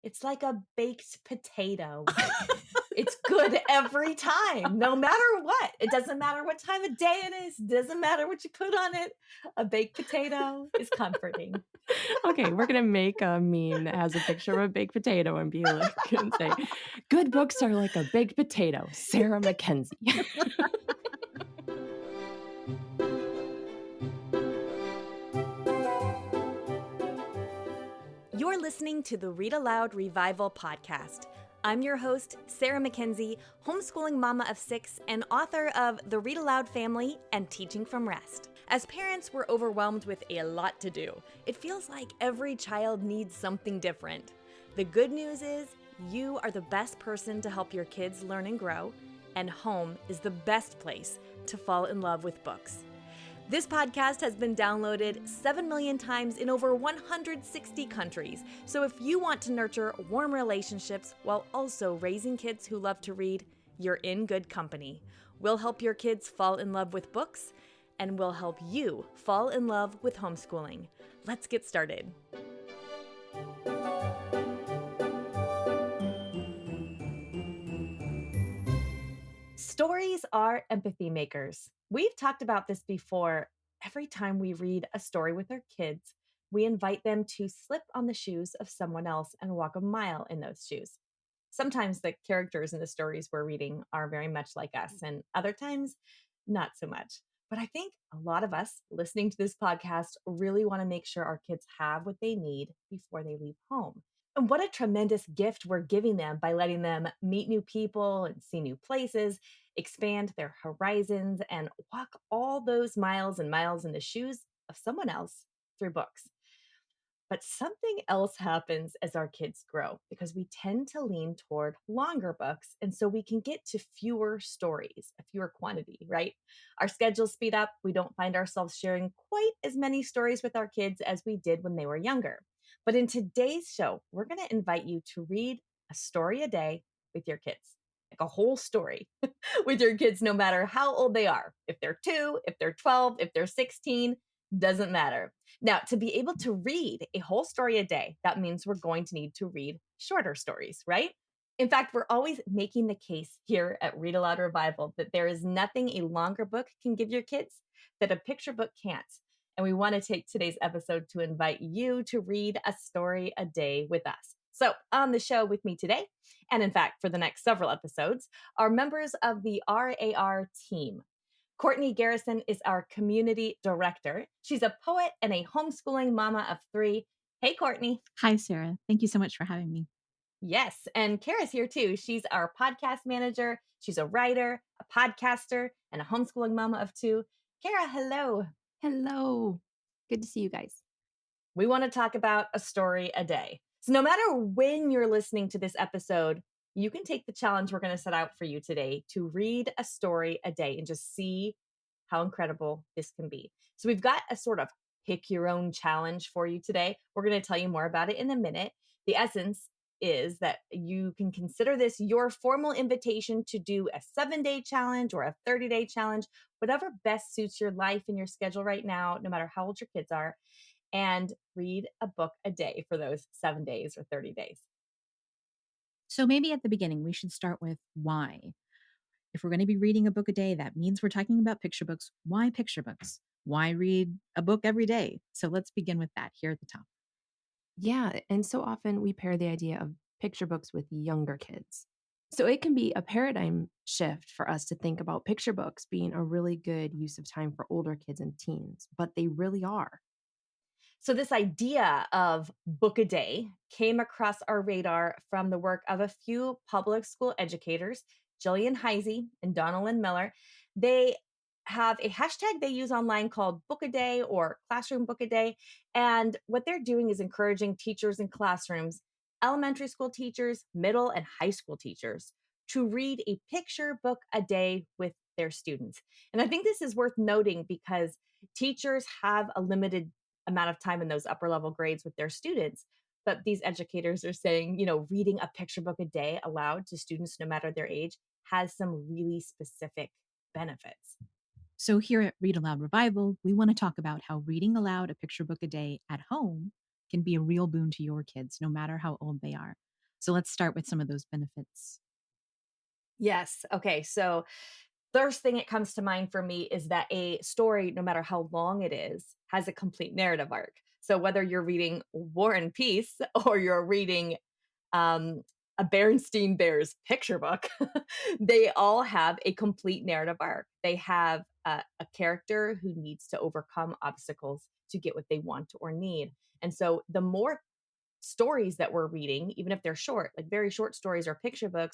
It's like a baked potato. It's good every time, no matter what. It doesn't matter what time of day it is. Doesn't matter what you put on it. A baked potato is comforting. Okay, we're gonna make a meme that has a picture of a baked potato and be like, and say, "Good books are like a baked potato." Sarah Mackenzie. You're listening to the Read-Aloud Revival podcast. I'm your host, Sarah Mackenzie, homeschooling mama of 6 and author of The Read-Aloud Family and Teaching from Rest. As parents, we're overwhelmed with a lot to do. It feels like every child needs something different. The good news is you are the best person to help your kids learn and grow, and home is the best place to fall in love with books. This podcast has been downloaded 7 million times in over 160 countries. So if you want to nurture warm relationships while also raising kids who love to read, you're in good company. We'll help your kids fall in love with books, and we'll help you fall in love with homeschooling. Let's get started. Stories are empathy makers. We've talked about this before. Every time we read a story with our kids, we invite them to slip on the shoes of someone else and walk a mile in those shoes. Sometimes the characters in the stories we're reading are very much like us, and other times, not so much. But I think a lot of us listening to this podcast really want to make sure our kids have what they need before they leave home. And what a tremendous gift we're giving them by letting them meet new people and see new places, expand their horizons, and walk all those miles and miles in the shoes of someone else through books. But something else happens as our kids grow because we tend to lean toward longer books. And so we can get to fewer stories, a fewer quantity, right? Our schedules speed up. We don't find ourselves sharing quite as many stories with our kids as we did when they were younger. But in today's show, we're going to invite you to read a story a day with your kids, like a whole story with your kids, no matter how old they are. If they're 2, if they're 12, if they're 16, doesn't matter. Now, to be able to read a whole story a day, that means we're going to need to read shorter stories, right? In fact, we're always making the case here at Read-Aloud Revival that there is nothing a longer book can give your kids that a picture book can't. And we want to take today's episode to invite you to read a story a day with us. So on the show with me today, and in fact, for the next several episodes, are members of the RAR team. Kortney Garrison is our community director. She's a poet and a homeschooling mama of 3. Hey, Kortney. Hi, Sarah. Thank you so much for having me. Yes. And Kara's here too. She's our podcast manager. She's a writer, a podcaster, and a homeschooling mama of 2. Kara, hello. Hello. Good to see you guys. We want to talk about a story a day. So no matter when you're listening to this episode, you can take the challenge we're going to set out for you today to read a story a day and just see how incredible this can be. So we've got a sort of pick your own challenge for you today. We're going to tell you more about it in a minute. The essence is that you can consider this your formal invitation to do a 7-day challenge or a 30-day challenge, whatever best suits your life and your schedule right now, no matter how old your kids are, and read a book a day for those 7 days or 30 days. So maybe at the beginning, we should start with why. If we're going to be reading a book a day, that means we're talking about picture books. Why picture books? Why read a book every day? So let's begin with that here at the top. Yeah, and so often we pair the idea of picture books with younger kids. So it can be a paradigm shift for us to think about picture books being a really good use of time for older kids and teens, but they really are. So this idea of book a day came across our radar from the work of a few public school educators, Jillian Heisey and Donalyn Miller. They have a hashtag they use online called Book a Day or Classroom Book a Day. And what they're doing is encouraging teachers in classrooms, elementary school teachers, middle and high school teachers, to read a picture book a day with their students. And I think this is worth noting because teachers have a limited amount of time in those upper level grades with their students. But these educators are saying, reading a picture book a day aloud to students, no matter their age, has some really specific benefits. So here at Read Aloud Revival, we want to talk about how reading aloud a picture book a day at home can be a real boon to your kids, no matter how old they are. So let's start with some of those benefits. Yes. Okay. So, first thing that comes to mind for me is that a story, no matter how long it is, has a complete narrative arc. So, whether you're reading War and Peace or you're reading um, a Berenstain Bears picture book, they all have a complete narrative arc. They have a character who needs to overcome obstacles to get what they want or need. And so, the more stories that we're reading, even if they're short, like very short stories or picture book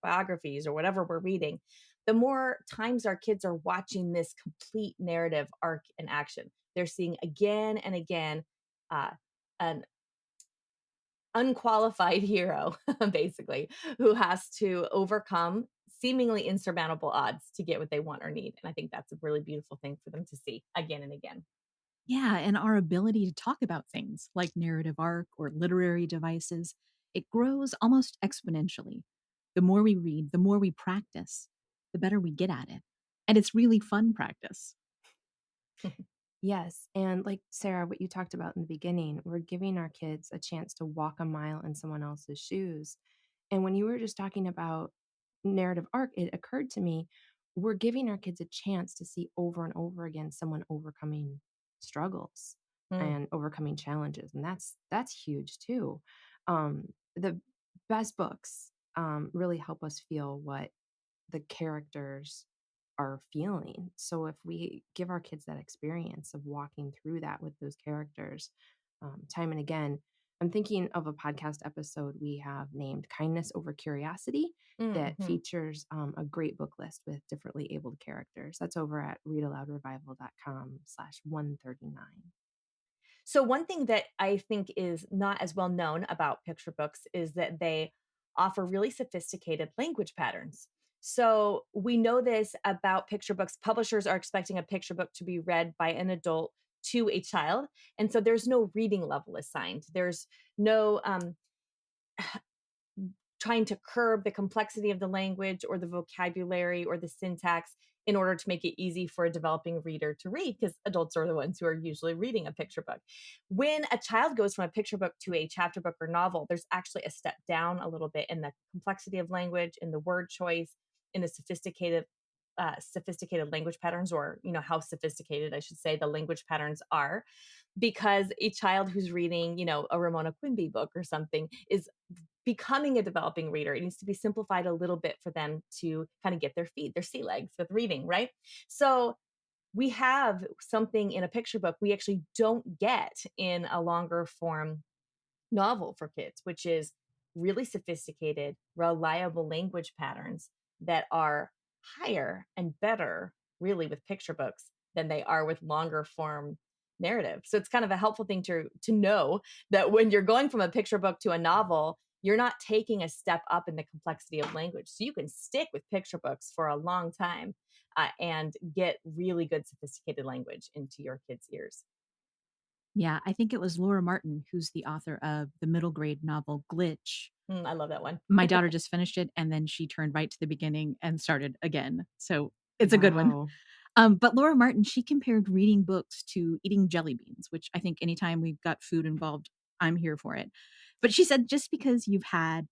biographies or whatever we're reading, the more times our kids are watching this complete narrative arc in action. They're seeing again and again uh, an unqualified hero, basically, who has to overcome seemingly insurmountable odds to get what they want or need. And I think that's a really beautiful thing for them to see again and again. Yeah, and our ability to talk about things like narrative arc or literary devices, it grows almost exponentially. The more we read, the more we practice, the better we get at it. And it's really fun practice. Yes. And like Sarah, what you talked about in the beginning, we're giving our kids a chance to walk a mile in someone else's shoes. And when you were just talking about narrative arc, it occurred to me we're giving our kids a chance to see over and over again someone overcoming struggles Mm. and overcoming challenges. And that's huge too. The best books really help us feel what the characters are feeling. So if we give our kids that experience of walking through that with those characters time and again, I'm thinking of a podcast episode we have named Kindness Over Curiosity that Mhm. features a great book list with differently abled characters. That's over at readaloudrevival.com/139. So one thing that I think is not as well known about picture books is that they offer really sophisticated language patterns. So we know this about picture books. Publishers are expecting a picture book to be read by an adult to a child. And so there's no reading level assigned. There's no trying to curb the complexity of the language or the vocabulary or the syntax in order to make it easy for a developing reader to read, because adults are the ones who are usually reading a picture book. When a child goes from a picture book to a chapter book or novel, there's actually a step down a little bit in the complexity of language, in the word choice, in the sophisticated language patterns, or how sophisticated I should say the language patterns are, because a child who's reading a Ramona Quimby book or something is becoming a developing reader. It needs to be simplified a little bit for them to kind of get their feet, their sea legs with reading, right? So we have something in a picture book we actually don't get in a longer form novel for kids, which is really sophisticated, reliable language patterns that are higher and better, really, with picture books than they are with longer form narrative. So it's kind of a helpful thing to know that when you're going from a picture book to a novel, you're not taking a step up in the complexity of language. So you can stick with picture books for a long time and get really good sophisticated language into your kids' ears. Yeah, I think it was Laura Martin who's the author of the middle grade novel Glitch. I love that one. My daughter just finished it and then she turned right to the beginning and started again. So it's a good one. Wow. But Laura Martin, she compared reading books to eating jelly beans, which I think anytime we've got food involved, I'm here for it. But she said just because you've had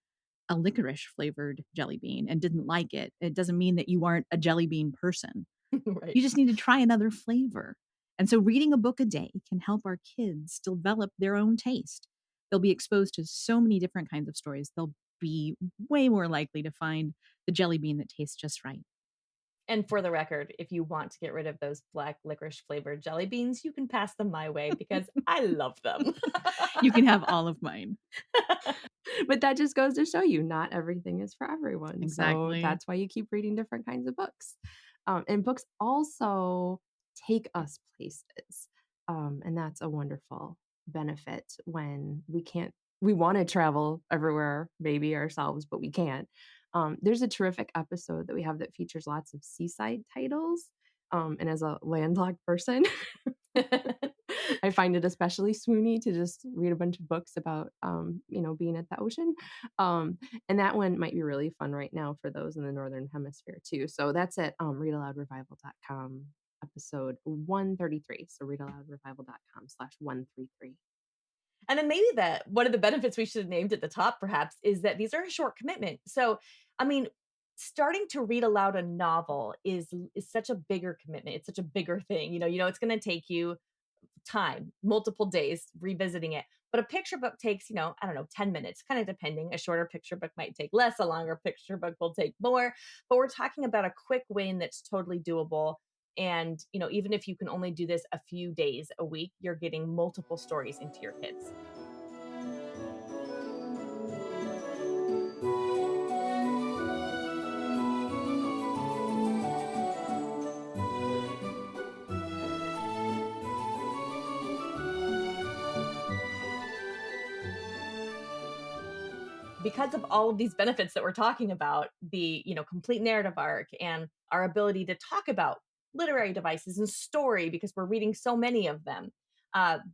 a licorice flavored jelly bean and didn't like it, it doesn't mean that you aren't a jelly bean person. Right. You just need to try another flavor. And so reading a book a day can help our kids develop their own taste. They'll be exposed to so many different kinds of stories. They'll be way more likely to find the jelly bean that tastes just right. And for the record, if you want to get rid of those black licorice flavored jelly beans, you can pass them my way because I love them. You can have all of mine. But that just goes to show you not everything is for everyone. So Exactly. that's why you keep reading different kinds of books. And books also take us places. And that's a wonderful benefit when we want to travel everywhere, maybe ourselves, but we can't. There's a terrific episode that we have that features lots of seaside titles. And as a landlocked person, I find it especially swoony to just read a bunch of books about, being at the ocean. And that one might be really fun right now for those in the Northern Hemisphere too. So that's at readaloudrevival.com episode 133. So readaloudrevival.com/133. And then maybe that one of the benefits we should have named at the top perhaps is that these are a short commitment. So, I mean, starting to read aloud a novel is such a bigger commitment. It's such a bigger thing. It's going to take you time, multiple days revisiting it. But a picture book takes, I don't know, 10 minutes, kind of depending. A shorter picture book might take less, a longer picture book will take more. But we're talking about a quick win that's totally doable. And, even if you can only do this a few days a week, you're getting multiple stories into your kids. Because of all of these benefits that we're talking about, the complete narrative arc and our ability to talk about literary devices and story, because we're reading so many of them,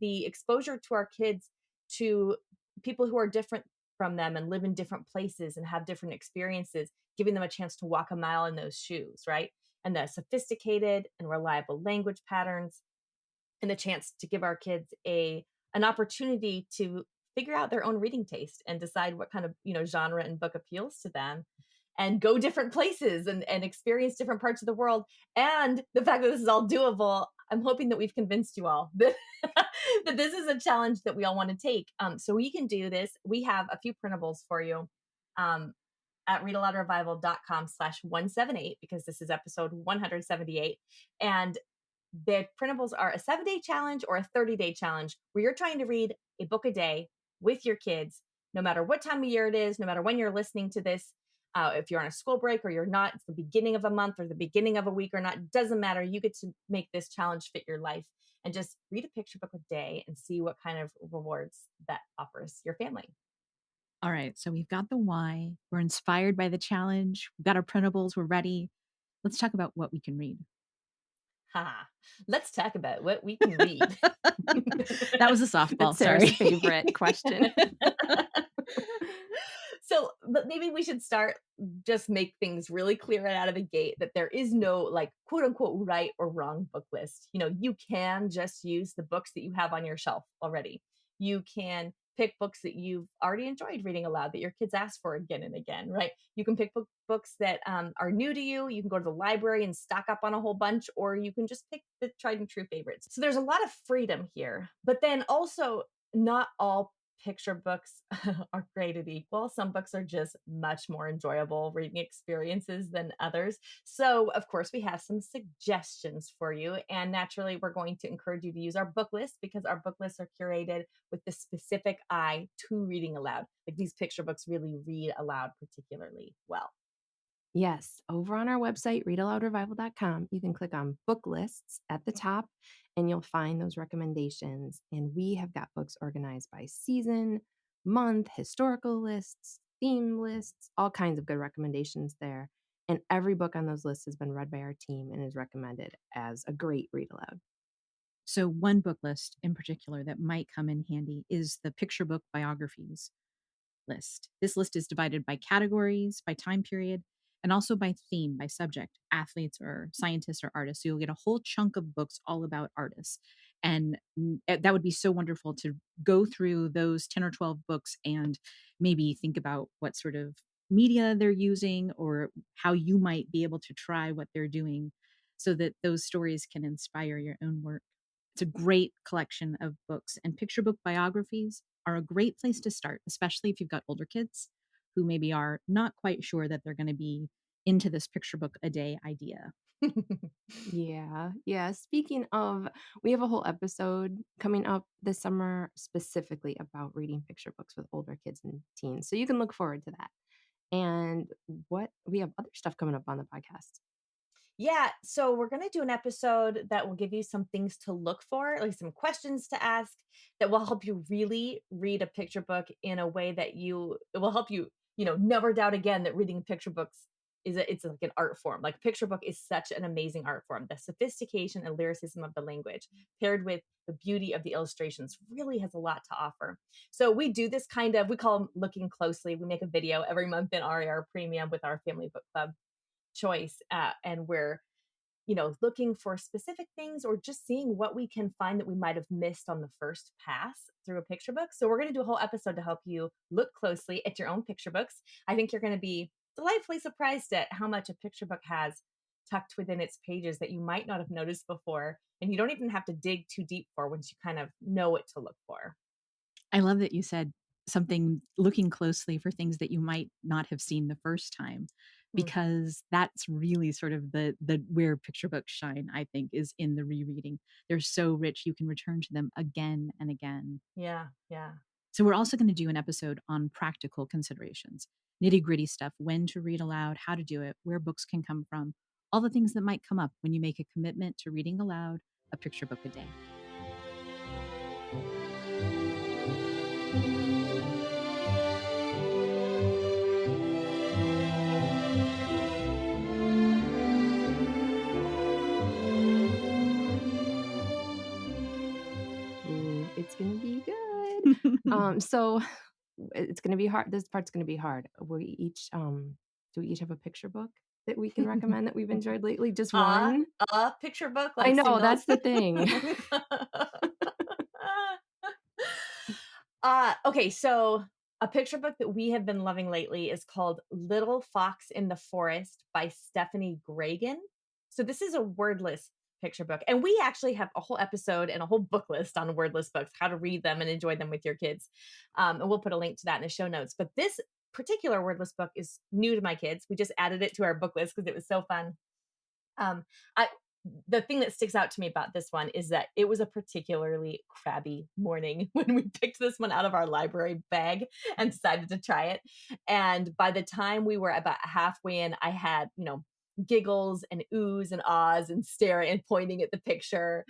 the exposure to our kids to people who are different from them and live in different places and have different experiences, giving them a chance to walk a mile in those shoes, right? And the sophisticated and reliable language patterns, and the chance to give our kids a an opportunity to figure out their own reading taste and decide what kind of genre and book appeals to them, and go different places and experience different parts of the world. And the fact that this is all doable, I'm hoping that we've convinced you all that, that this is a challenge that we all want to take. So we can do this. We have a few printables for you, um, at readaloudrevival.com/178, because this is episode 178. And the printables are a 7-day challenge or a 30-day challenge where you're trying to read a book a day with your kids, no matter what time of year it is, no matter when you're listening to this. If you're on a school break or you're not, it's the beginning of a month or the beginning of a week or not, doesn't matter. You get to make this challenge fit your life and just read a picture book a day and see what kind of rewards that offers your family. All right. So we've got the why. We're inspired by the challenge. We've got our printables. We're ready. Let's talk about what we can read. Ha! Let's talk about what we can read. That was a softball. That's Sarah's Sorry. favorite question. So, but maybe we should start, just make things really clear right out of the gate that there is no like quote unquote right or wrong book list. You can just use the books that you have on your shelf already. You can pick books that you've already enjoyed reading aloud that your kids ask for again and again, right? You can pick books that are new to you. You can go to the library and stock up on a whole bunch, or you can just pick the tried and true favorites. So there's a lot of freedom here, but then also not all picture books are created equal. Some books are just much more enjoyable reading experiences than others. So, of course, we have some suggestions for you. And naturally, we're going to encourage you to use our book list, because our book lists are curated with the specific eye to reading aloud. Like, these picture books really read aloud particularly well. Yes, over on our website, readaloudrevival.com, you can click on book lists at the top and you'll find those recommendations. And we have got books organized by season, month, historical lists, theme lists, all kinds of good recommendations there. And every book on those lists has been read by our team and is recommended as a great read aloud. So one book list in particular that might come in handy is the picture book biographies list. This list is divided by categories, by time period, and also by theme, by subject, athletes or scientists or artists. So you'll get a whole chunk of books all about artists. And that would be so wonderful to go through those 10 or 12 books and maybe think about what sort of media they're using or how you might be able to try what they're doing so that those stories can inspire your own work. It's a great collection of books, and picture book biographies are a great place to start, especially if you've got older kids who maybe are not quite sure that they're going to be into this picture book a day idea. Yeah. Yeah. Speaking of, we have a whole episode coming up this summer specifically about reading picture books with older kids and teens. So you can look forward to that. And what we have other stuff coming up on the podcast. Yeah, so we're going to do an episode that will give you some things to look for, like some questions to ask, that will help you really read a picture book in a way that it will help you, never doubt again that reading picture books it's like an art form. Like, picture book is such an amazing art form. The sophistication and lyricism of the language paired with the beauty of the illustrations really has a lot to offer. So we do this we call them looking closely. We make a video every month in our premium with our family book club choice, and we're looking for specific things or just seeing what we can find that we might have missed on the first pass through a picture book. So, we're going to do a whole episode to help you look closely at your own picture books. I think you're going to be delightfully surprised at how much a picture book has tucked within its pages that you might not have noticed before. And you don't even have to dig too deep for once you kind of know what to look for. I love that you said something, looking closely for things that you might not have seen the first time, because that's really sort of the where picture books shine, I think, is in the rereading. They're so rich, you can return to them again and again. Yeah, yeah. So we're also going to do an episode on practical considerations, nitty-gritty stuff, when to read aloud, how to do it, where books can come from, all the things that might come up when you make a commitment to reading aloud a picture book a day. Ooh, it's gonna be good. So it's gonna be hard. This part's gonna be hard. Do we each have a picture book that we can recommend that we've enjoyed lately? Just one? A picture book, I like know, singles. that's the thing. Okay, so a picture book that we have been loving lately is called Little Fox in the Forest by Stephanie Gragan. So this is a wordless picture book. And we actually have a whole episode and a whole book list on wordless books, how to read them and enjoy them with your kids. And we'll put a link to that in the show notes. But this particular wordless book is new to my kids. We just added it to our book list because it was so fun. Um, I the thing that sticks out to me about this one is that it was a particularly crabby morning when we picked this one out of our library bag and decided to try it. And by the time we were about halfway in, I had, giggles and oohs and ahs and staring and pointing at the picture.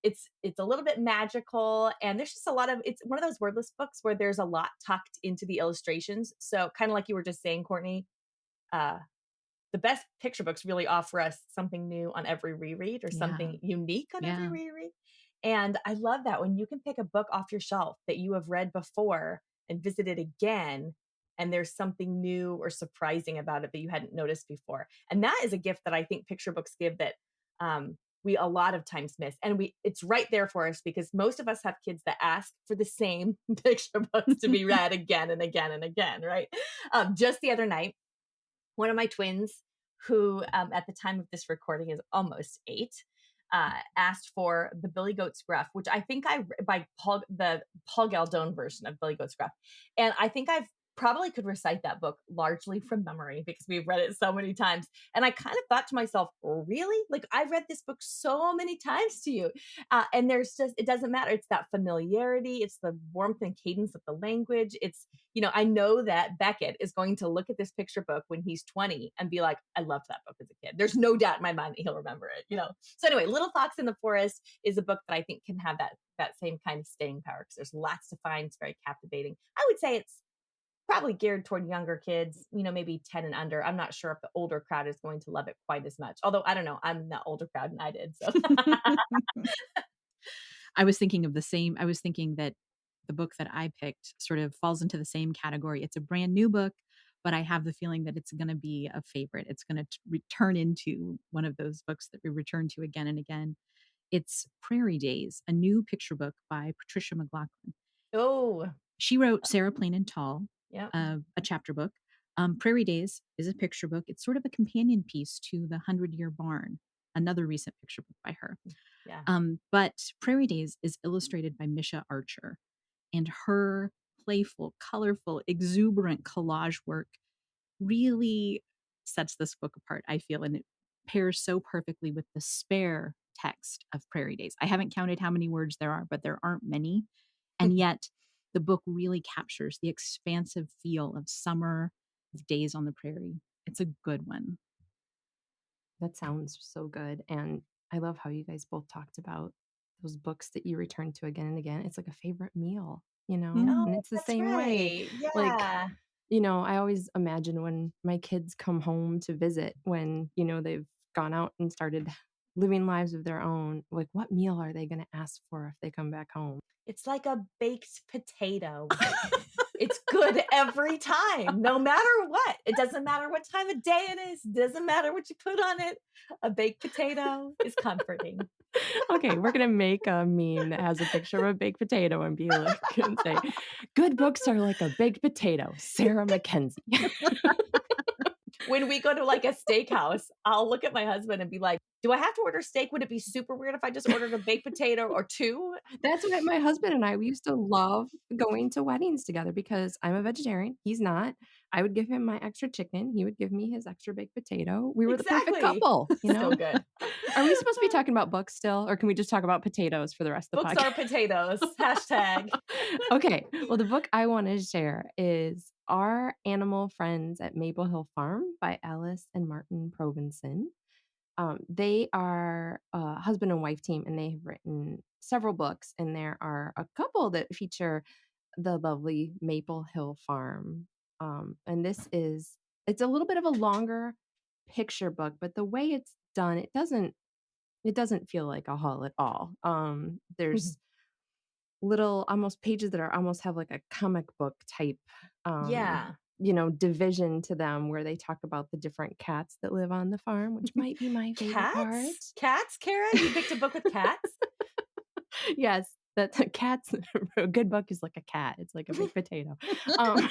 It's a little bit magical, and there's just a lot of, it's one of those wordless books where there's a lot tucked into the illustrations. So kind of like you were just saying, Kortney, uh, the best picture books really offer us something new on every reread or something unique on every reread. And I love that when you can pick a book off your shelf that you have read before and visit it again, and there's something new or surprising about it that you hadn't noticed before. And that is a gift that I think picture books give that we a lot of times miss. And it's right there for us because most of us have kids that ask for the same picture books to be read again and again and again, right? Just the other night, one of my twins, who at the time of this recording is almost 8, asked for the Billy Goat's Gruff, which I think by the Paul Galdone version of Billy Goat's Gruff. And I think I've probably could recite that book largely from memory because we've read it so many times. And I kind of thought to myself, really? Like, I've read this book so many times to you. And it doesn't matter. It's that familiarity. It's the warmth and cadence of the language. It's, I know that Beckett is going to look at this picture book when he's 20 and be like, I loved that book as a kid. There's no doubt in my mind that he'll remember it, So anyway, Little Fox in the Forest is a book that I think can have that same kind of staying power because there's lots to find. It's very captivating. I would say it's probably geared toward younger kids, maybe 10 and under. I'm not sure if the older crowd is going to love it quite as much. Although I don't know, I'm the older crowd and I did. So I was thinking that the book that I picked sort of falls into the same category. It's a brand new book, but I have the feeling that it's going to be a favorite. It's going to return into one of those books that we return to again and again. It's Prairie Days, a new picture book by Patricia McLaughlin. Oh, she wrote Sarah Plain and Tall, yeah, a chapter book. Prairie Days is a picture book. It's sort of a companion piece to The 100-Year Barn, another recent picture book by her. Yeah. But Prairie Days is illustrated by Misha Archer, and her playful, colorful, exuberant collage work really sets this book apart, I feel, and it pairs so perfectly with the spare text of Prairie Days. I haven't counted how many words there are, but there aren't many. And yet the book really captures the expansive feel of summer, of days on the prairie. It's a good one. That sounds so good. And I love how you guys both talked about those books that you return to again and again. It's like a favorite meal, Oh, and it's the that's same way. right. Like, Yeah. I always imagine when my kids come home to visit, when, they've gone out and started living lives of their own, like, what meal are they going to ask for if they come back home? It's like a baked potato. It's good every time, no matter what. It doesn't matter what time of day it is. Doesn't matter what you put on it. A baked potato is comforting. Okay, we're gonna make a meme that has a picture of a baked potato and be like, and say, "Good books are like a baked potato, Sarah Mackenzie." When we go to like a steakhouse, I'll look at my husband and be like, "Do I have to order steak? Would it be super weird if I just ordered a baked potato or two?" That's why my husband and I, we used to love going to weddings together because I'm a vegetarian, he's not. I would give him my extra chicken, he would give me his extra baked potato. We were the perfect Exactly. couple, you So know? good. Are we supposed to be talking about books still, or can we just talk about potatoes for the rest of the Books are podcast? potatoes. Hashtag. Okay, well, the book I wanna share is Our Animal Friends at Maple Hill Farm by Alice and Martin Provenson. They are a husband and wife team, and they have written several books, and there are a couple that feature the lovely Maple Hill Farm. And it's a little bit of a longer picture book, but the way it's done, it doesn't feel like a haul at all. There's little almost pages that are almost have like a comic book type Yeah. division to them where they talk about the different cats that live on the farm, which might be my favorite part. Cats? Cats, Kara? You picked a book with cats? Yes, that the cats a good book is like a cat. It's like a big potato. Um,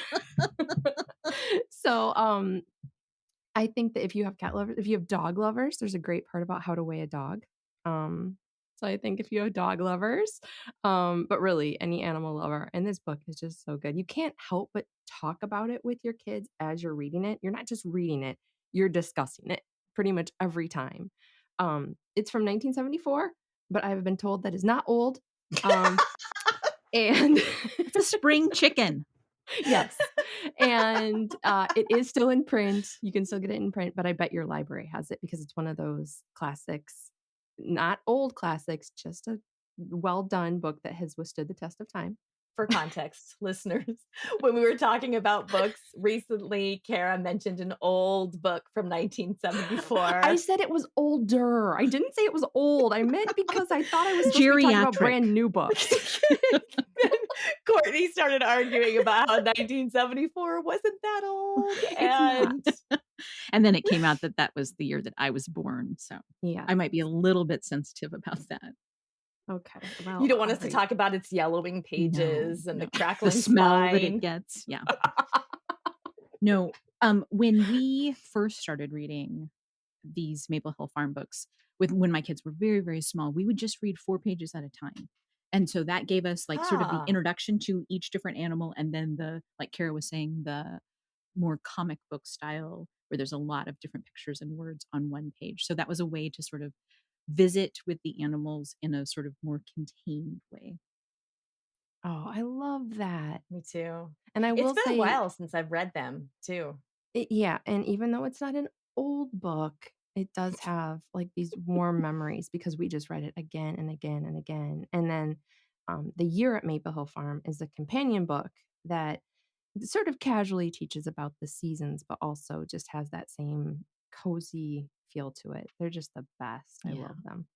so I think that if you have cat lovers, if you have dog lovers, there's a great part about how to weigh a dog. Um, so I think if you have dog lovers, but really any animal lover, and this book is just so good. You can't help but talk about it with your kids as you're reading it. You're not just reading it, you're discussing it pretty much every time. It's from 1974, but I've been told that is not old. And It's a spring chicken. yes. And it is still in print. You can still get it in print, but I bet your library has it because it's one of those classics, not old classics, just a well done book that has withstood the test of time. For context, listeners, when we were talking about books recently, Kara mentioned an old book from 1974. I said it was older. I didn't say it was old. I meant because I thought I was supposed to be talking about Geriatric. brand new books. Then Kortney started arguing about how 1974 wasn't that old. And And then it came out that that was the year that I was born. So Yeah. I might be a little bit sensitive about that. Okay. Well, you don't want us to alright. talk about its yellowing pages and No. the crackling The smell that spine. it gets. Yeah. No. When we first started reading these Maple Hill Farm books, when my kids were very, very small, we would just read 4 pages at a time. And so that gave us like sort of the Ah. introduction to each different animal. And then like Kara was saying, the more comic book style where there's a lot of different pictures and words on one page. So that was a way to sort of visit with the animals in a sort of more contained way. Oh, I love that. Me too. And I will It's been say, a while since I've read them too. Yeah, and even though it's not an old book, it does have like these warm memories because we just read it again and again and again. And then The Year at Maple Hill Farm is a companion book that sort of casually teaches about the seasons, but also just has that same cozy feel to it. They're just the best. I Yeah. love them.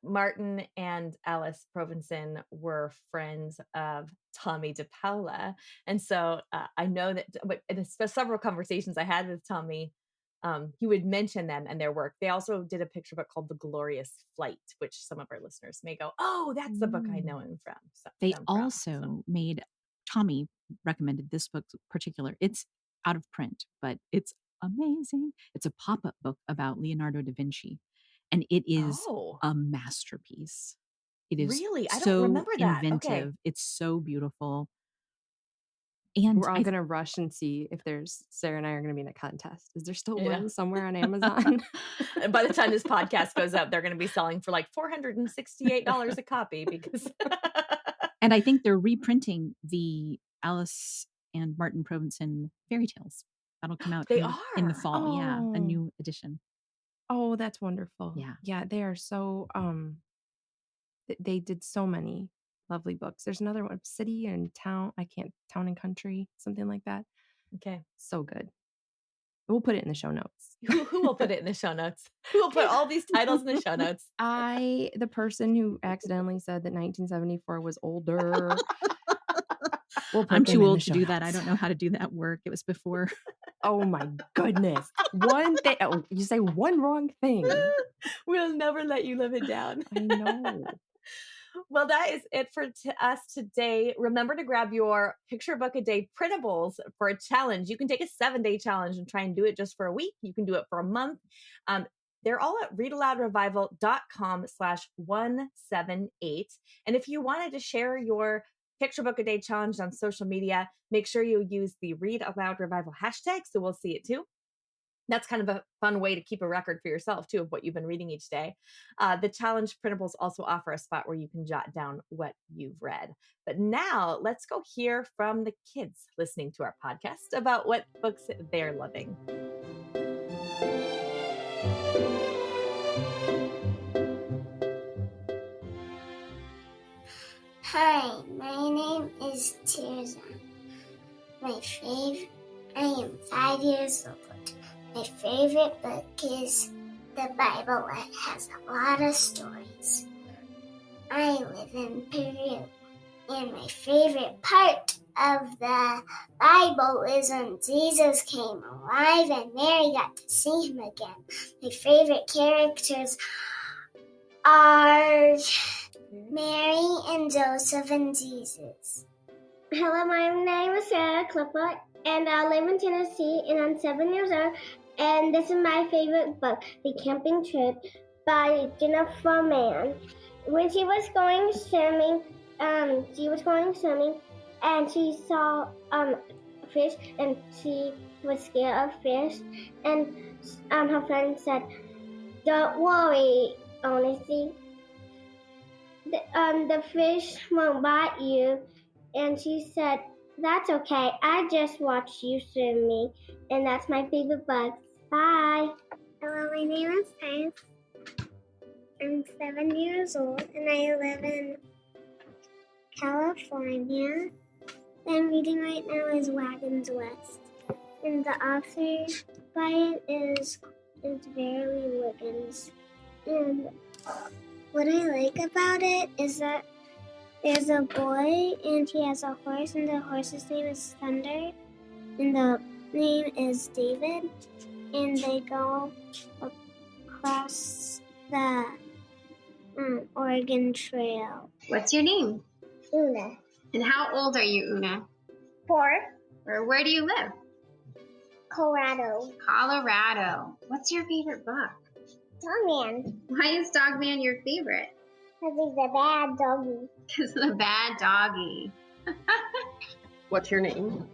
Martin and Alice Provenson were friends of Tommy DePaula. And so I know that in several conversations I had with Tommy, he would mention them and their work. They also did a picture book called The Glorious Flight, which some of our listeners may go, oh, that's the book I know him from. They them from. also made, Tommy recommended this book in particular. It's out of print, but it's amazing. It's a pop-up book about Leonardo da Vinci, and it is Oh, a masterpiece. It is really? I don't so remember that. Okay. inventive. It's so beautiful. And We're all going to rush and see if Sarah and I are going to be in a contest. Is there still Yeah. one somewhere on Amazon? And by the time this podcast goes up, they're going to be selling for like $468 a copy because and I think they're reprinting the Alice and Martin Provenson fairy tales. That'll come out They in the are. fall. Yeah, a Oh. new edition. Oh, that's wonderful. Yeah. Yeah, they are so they did so many lovely books. There's another one, City and Town, Town and Country, something like that. Okay. So good. We'll put it in the show notes. Who will put it in the show notes? Who will put all these titles in the show notes? The person who accidentally said that 1974 was older. We'll put I'm them too in the old to show do that. I notes. don't know how to do that work. It was before. Oh my goodness. One thing. Oh, you say one wrong thing. We'll never let you live it down. I know. Well, that is it for us today. Remember to grab your picture book a day printables for a challenge. You can take a 7-day challenge and try and do it just for a week. You can do it for a month. They're all at readaloudrevival.com/178. And if you wanted to share your picture book a day challenge on social media, make sure you use the Read Aloud Revival hashtag so we'll see it too. That's kind of a fun way to keep a record for yourself too of what you've been reading each day. The challenge printables also offer a spot where you can jot down what you've read. But now let's go hear from the kids listening to our podcast about what books they're loving. Hi, my name is Tirza. I am 5 years old. My favorite book is the Bible. It has a lot of stories. I live in Peru, and my favorite part of the Bible is when Jesus came alive and Mary got to see him again. My favorite characters are Mary and Joseph and Jesus. Hello, my name is Sarah Clifford, and I live in Tennessee, and I'm 7 years old, and this is my favorite book, The Camping Trip by Jennifer Mann. When she was going swimming, and she saw a fish, and she was scared of fish, and her friend said, "Don't worry, Honesty. The fish won't bite you." And she said, "That's okay. I just watched you swim me." And that's my favorite book. Bye. Hello, my name is Tyus. I'm 7 years old, and I live in California. I'm reading right now is Wagons West. And the author by it is Verily Wiggins. And what I like about it is that there's a boy, and he has a horse, and the horse's name is Thunder, and the name is David, and they go across the Oregon Trail. What's your name? Una. And how old are you, Una? 4. Or where do you live? Colorado. Colorado. What's your favorite book? Dogman. Why is Dogman your favorite? Because he's a bad doggy. Because of the bad doggy. What's your name?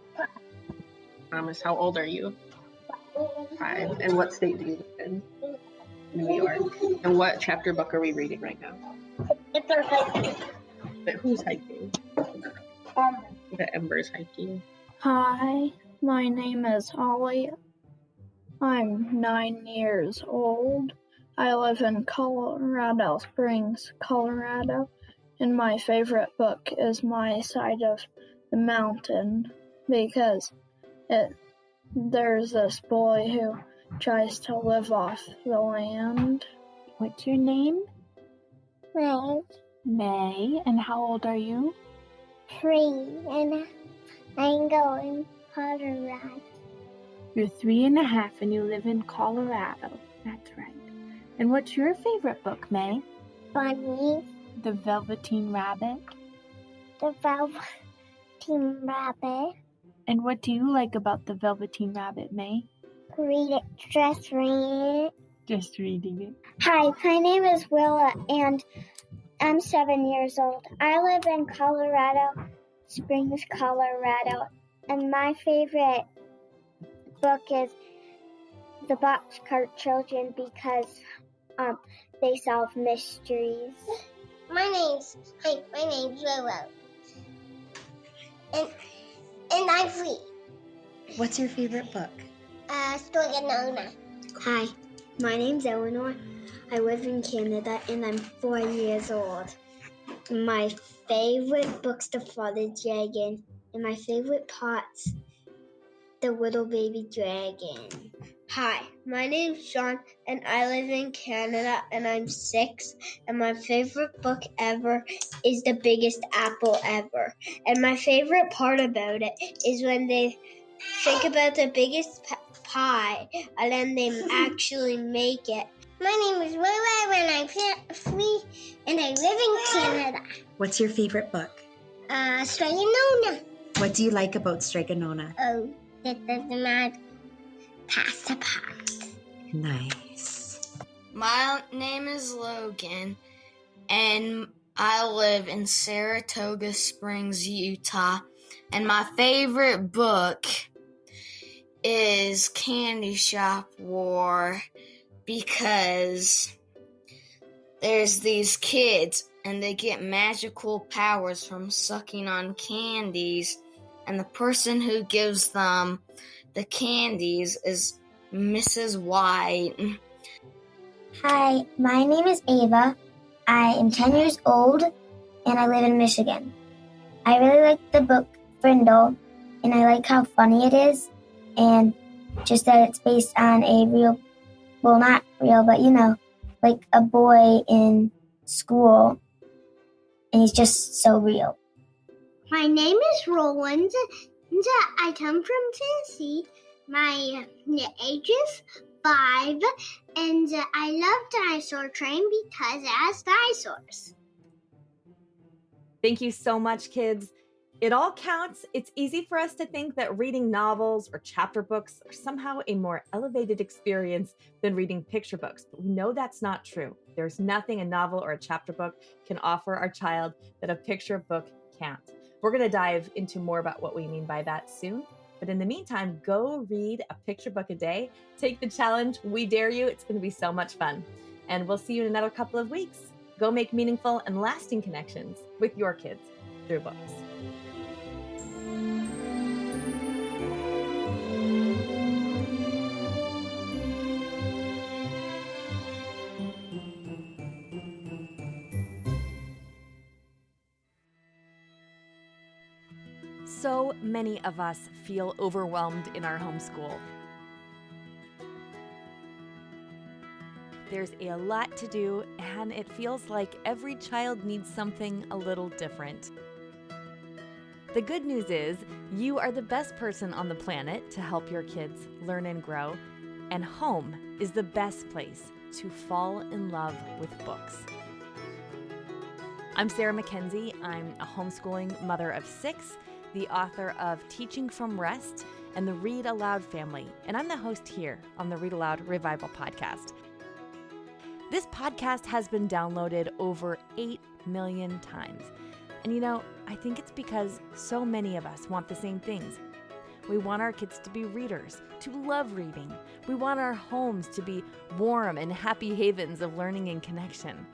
Thomas, how old are you? 5. And what state do you live in? New York. And what chapter book are we reading right now? It's our hiking. But who's hiking? The Ember's hiking. Hi, my name is Holly. I'm 9 years old. I live in Colorado Springs, Colorado, and my favorite book is My Side of the Mountain because there's this boy who tries to live off the land. What's your name? May. May. And how old are you? 3. And I'm going Colorado. You're 3.5 and you live in Colorado. That's right. And what's your favorite book, May? Bunny. The Velveteen Rabbit. The Velveteen Rabbit. And what do you like about the Velveteen Rabbit, May? Read it. Just read it. Just reading it. Hi, my name is Willa, and I'm 7 years old. I live in Colorado Springs, Colorado, and my favorite book is The Boxcar Children because they solve mysteries. My name's Willow, and I'm 3. What's your favorite book? Stoyanona. Hi, my name's Eleanor. I live in Canada, and I'm 4 years old. My favorite book's The Father Dragon, and my favorite part's The Little Baby Dragon. Hi, my name's John, and I live in Canada, and I'm 6, and my favorite book ever is The Biggest Apple Ever. And my favorite part about it is when they think about the biggest pie, and then they actually make it. My name is Lila, and I'm 3, and I live in Canada. What's your favorite book? Straight-Nona. What do you like about Straight-Nona? Oh, that doesn't matter. Pass apart. Nice. My name is Logan, and I live in Saratoga Springs, Utah. And my favorite book is Candy Shop War because there's these kids and they get magical powers from sucking on candies, and the person who gives them the candies is Mrs. White. Hi, my name is Ava. I am 10 years old, and I live in Michigan. I really like the book Brindle, and I like how funny it is, and just that it's based on a real, well, not real, but like a boy in school, and he's just so real. My name is Roland, and I come from Tennessee. My age is 5, and I love Dinosaur Train because it has dinosaurs. Thank you so much, kids. It all counts. It's easy for us to think that reading novels or chapter books are somehow a more elevated experience than reading picture books, but we know that's not true. There's nothing a novel or a chapter book can offer our child that a picture book can't. We're going to dive into more about what we mean by that soon. But in the meantime, go read a picture book a day. Take the challenge. We dare you. It's going to be so much fun. And we'll see you in another couple of weeks. Go make meaningful and lasting connections with your kids through books. So many of us feel overwhelmed in our homeschool. There's a lot to do, and it feels like every child needs something a little different. The good news is, you are the best person on the planet to help your kids learn and grow, and home is the best place to fall in love with books. I'm Sarah Mackenzie. I'm a homeschooling mother of 6, the author of Teaching from Rest and the Read-Aloud family, and I'm the host here on the Read-Aloud Revival podcast. This podcast has been downloaded over 8 million times. And I think it's because so many of us want the same things. We want our kids to be readers, to love reading. We want our homes to be warm and happy havens of learning and connection.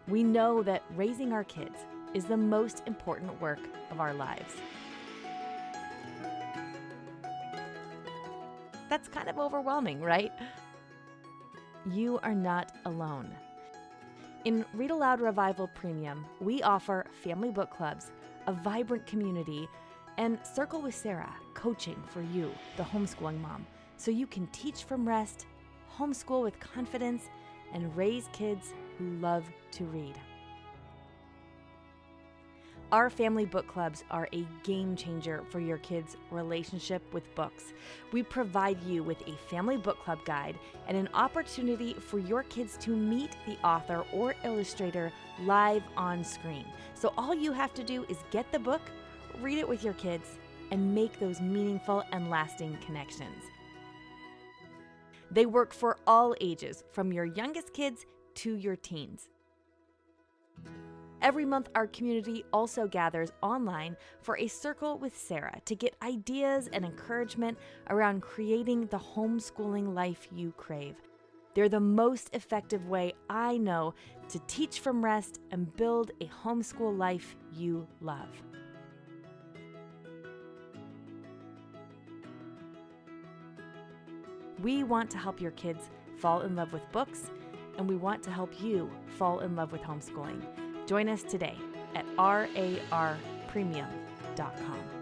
We know that raising our kids is the most important work of our lives. That's kind of overwhelming, right? You are not alone. In Read-Aloud Revival Premium, we offer family book clubs, a vibrant community, and Circle with Sarah, coaching for you, the homeschooling mom, so you can teach from rest, homeschool with confidence, and raise kids who love to read. Our family book clubs are a game changer for your kids' relationship with books. We provide you with a family book club guide and an opportunity for your kids to meet the author or illustrator live on screen. So all you have to do is get the book, read it with your kids, and make those meaningful and lasting connections. They work for all ages, from your youngest kids to your teens. Every month, our community also gathers online for a Circle with Sarah to get ideas and encouragement around creating the homeschooling life you crave. They're the most effective way I know to teach from rest and build a homeschool life you love. We want to help your kids fall in love with books, and we want to help you fall in love with homeschooling. Join us today at rarpremium.com.